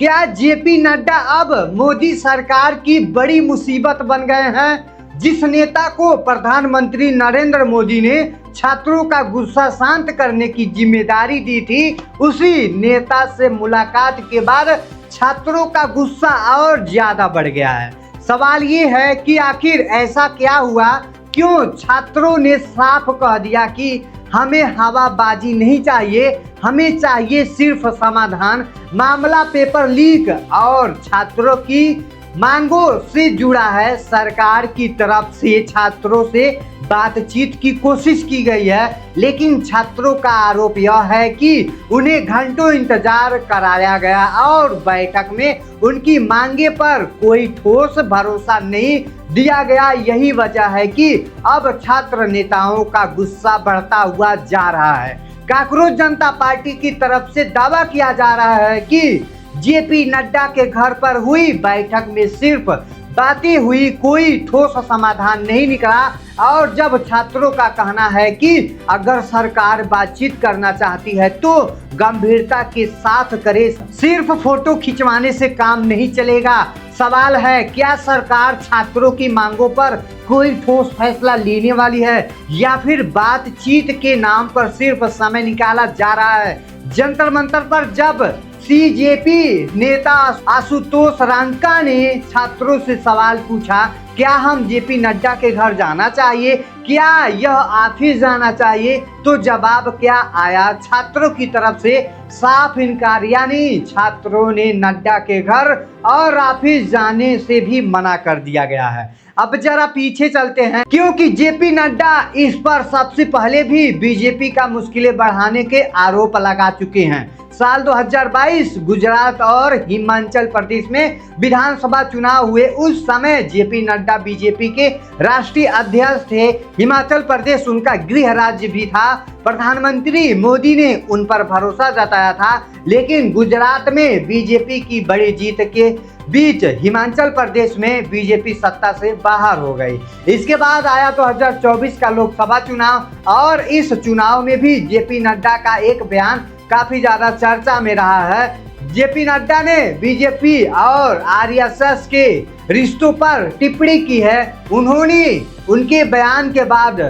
क्या जेपी नड्डा अब मोदी सरकार की बड़ी मुसीबत बन गए हैं? जिस नेता को प्रधानमंत्री नरेंद्र मोदी ने छात्रों का गुस्सा शांत करने की जिम्मेदारी दी थी, उसी नेता से मुलाकात के बाद छात्रों का गुस्सा और ज्यादा बढ़ गया है। सवाल ये है कि आखिर ऐसा क्या हुआ, क्यों छात्रों ने साफ कह दिया कि हमें हवाबाजी नहीं चाहिए, हमें चाहिए सिर्फ समाधान। मामला पेपर लीक और छात्रों की मांगों से जुड़ा है। सरकार की तरफ से छात्रों से बातचीत की कोशिश की गई है, लेकिन छात्रों का आरोप यह है कि उन्हें घंटों इंतजार कराया गया और बैठक में उनकी मांगे पर कोई ठोस भरोसा नहीं दिया गया। यही वजह है कि अब छात्र नेताओं का गुस्सा बढ़ता हुआ जा रहा है। कांग्रेस जनता पार्टी की तरफ से दावा किया जा रहा है कि जेपी नड्डा के घर पर हुई बैठक में सिर्फ बातें हुई, कोई ठोस समाधान नहीं निकला। और जब छात्रों का कहना है कि अगर सरकार बातचीत करना चाहती है तो गंभीरता के साथ करे, सिर्फ फोटो खिंचवाने से काम नहीं चलेगा। सवाल है, क्या सरकार छात्रों की मांगों पर कोई ठोस फैसला लेने वाली है या फिर बातचीत के नाम पर सिर्फ समय निकाला जा रहा है? जंतर मंतर पर जब सीजेपी नेता आशुतोष रांका ने छात्रों से सवाल पूछा, क्या हम जेपी नड्डा के घर जाना चाहिए, क्या यह ऑफिस जाना चाहिए, तो जवाब क्या आया? छात्रों की तरफ से साफ इनकार, यानी छात्रों ने नड्डा के घर और ऑफिस जाने से भी मना कर दिया गया है। अब जरा पीछे चलते हैं, क्योंकि जेपी नड्डा इस पर सबसे पहले भी बीजेपी का मुश्किलें बढ़ाने के आरोप लगा चुके हैं। साल 2022 गुजरात और हिमाचल प्रदेश में विधानसभा चुनाव हुए, उस समय जेपी नड्डा बीजेपी के राष्ट्रीय अध्यक्ष थे। हिमाचल प्रदेश उनका गृह राज्य भी था। प्रधानमंत्री मोदी ने उन पर भरोसा जताया था, लेकिन गुजरात में बीजेपी की बड़ी जीत के बीच हिमाचल प्रदेश में बीजेपी सत्ता से बाहर हो गई। इसके बाद आया 2024 का लोकसभा चुनाव और इस चुनाव में भी जेपी नड्डा का एक बयान काफी ज्यादा चर्चा में रहा है। जेपी नड्डा ने बीजेपी और आरएसएस के रिश्तों पर टिप्पणी की है। उन्होंने उनके बयान के बाद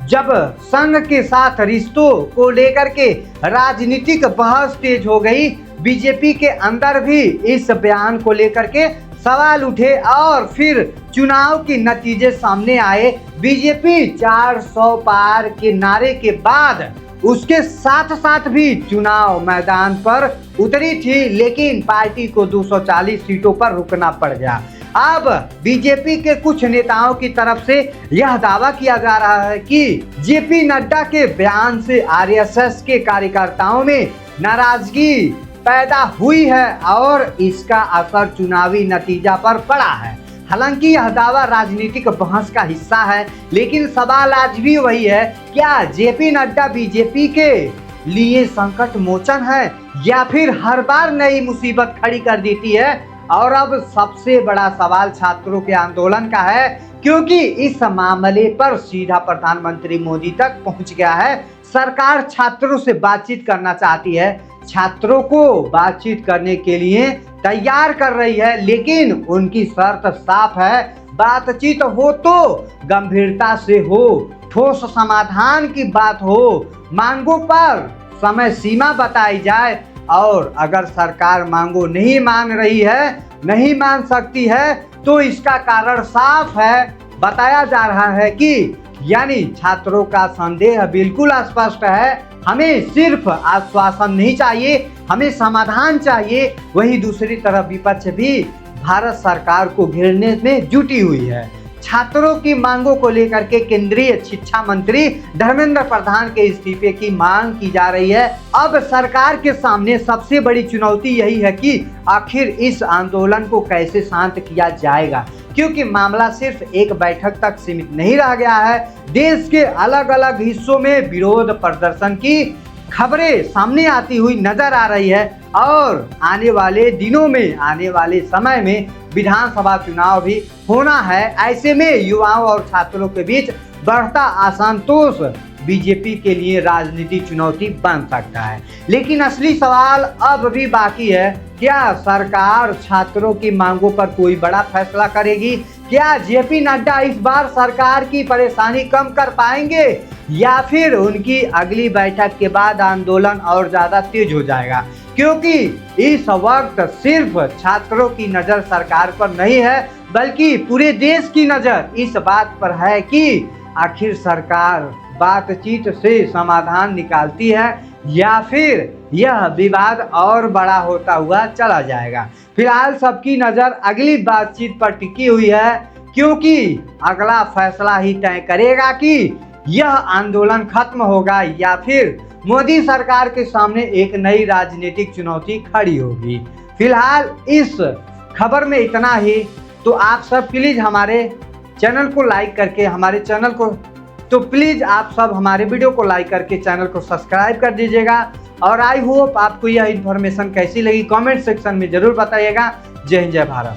जब संघ के साथ रिश्तों को लेकर के राजनीतिक बहस तेज हो गई, बीजेपी के अंदर भी इस बयान को लेकर के सवाल उठे और फिर चुनाव के नतीजे सामने आए। बीजेपी 400 पार के नारे के बाद उसके साथ साथ भी चुनाव मैदान पर उतरी थी, लेकिन पार्टी को 240 सीटों पर रुकना पड़ गया। अब बीजेपी के कुछ नेताओं की तरफ से यह दावा किया जा रहा है कि जेपी नड्डा के बयान से आरएसएस के कार्यकर्ताओं में नाराजगी पैदा हुई है और इसका असर चुनावी नतीजा पर पड़ा है। हालांकि यह दावा राजनीतिक बहस का हिस्सा है, लेकिन सवाल आज भी वही है, क्या जेपी नड्डा बीजेपी के लिए संकट मोचन है या फिर हर बार नई मुसीबत खड़ी कर देती है? और अब सबसे बड़ा सवाल छात्रों के आंदोलन का है, क्योंकि इस मामले पर सीधा प्रधानमंत्री मोदी तक पहुंच गया है। सरकार छात्रों से बातचीत करना चाहती है, छात्रों को बातचीत करने के लिए तैयार कर रही है, लेकिन उनकी शर्त साफ है, बातचीत हो तो गंभीरता से हो, ठोस समाधान की बात हो, मांगों पर समय सीमा बताई जाए। और अगर सरकार मांगों नहीं मान रही है, नहीं मान सकती है, तो इसका कारण साफ है, बताया जा रहा है कि यानी छात्रों का संदेह बिल्कुल स्पष्ट है, हमें सिर्फ आश्वासन नहीं चाहिए, हमें समाधान चाहिए। वहीं दूसरी तरफ विपक्ष भी भारत सरकार को घेरने में जुटी हुई है। छात्रों की मांगों को लेकर के केंद्रीय शिक्षा मंत्री धर्मेंद्र प्रधान के इस्तीफे की मांग की जा रही है। अब सरकार के सामने सबसे बड़ी चुनौती यही है कि आखिर इस आंदोलन को कैसे शांत किया जाएगा, क्योंकि मामला सिर्फ एक बैठक तक सीमित नहीं रह गया है। देश के अलग अलग हिस्सों में विरोध प्रदर्शन की खबरें सामने आती हुई नजर आ रही है और आने वाले दिनों में, आने वाले समय में विधानसभा चुनाव भी होना है। ऐसे में युवाओं और छात्रों के बीच बढ़ता असंतोष बीजेपी के लिए राजनीतिक चुनौती बन सकता है। लेकिन असली सवाल अब भी बाकी है, क्या सरकार छात्रों की मांगों पर कोई बड़ा फैसला करेगी? क्या जेपी नड्डा इस बार सरकार की परेशानी कम कर पाएंगे या फिर उनकी अगली बैठक के बाद आंदोलन और ज्यादा तेज हो जाएगा? क्योंकि इस वक्त सिर्फ छात्रों की नजर सरकार पर नहीं है, बल्कि पूरे देश की नजर इस बात पर है कि आखिर सरकार बातचीत से समाधान निकालती है या फिर यह विवाद और बड़ा होता हुआ चला जाएगा। फिलहाल सबकी नजर अगली बातचीत पर टिकी हुई है, क्योंकि अगला फैसला ही तय करेगा कि यह आंदोलन खत्म होगा या फिर मोदी सरकार के सामने एक नई राजनीतिक चुनौती खड़ी होगी। फिलहाल इस खबर में इतना ही। तो आप सब प्लीज हमारे चैनल को लाइक करके आप सब हमारे वीडियो को लाइक करके चैनल को सब्सक्राइब कर दीजिएगा। और आई होप आपको यह इन्फॉर्मेशन कैसी लगी कमेंट सेक्शन में जरूर बताइएगा। जय हिंद, जय भारत।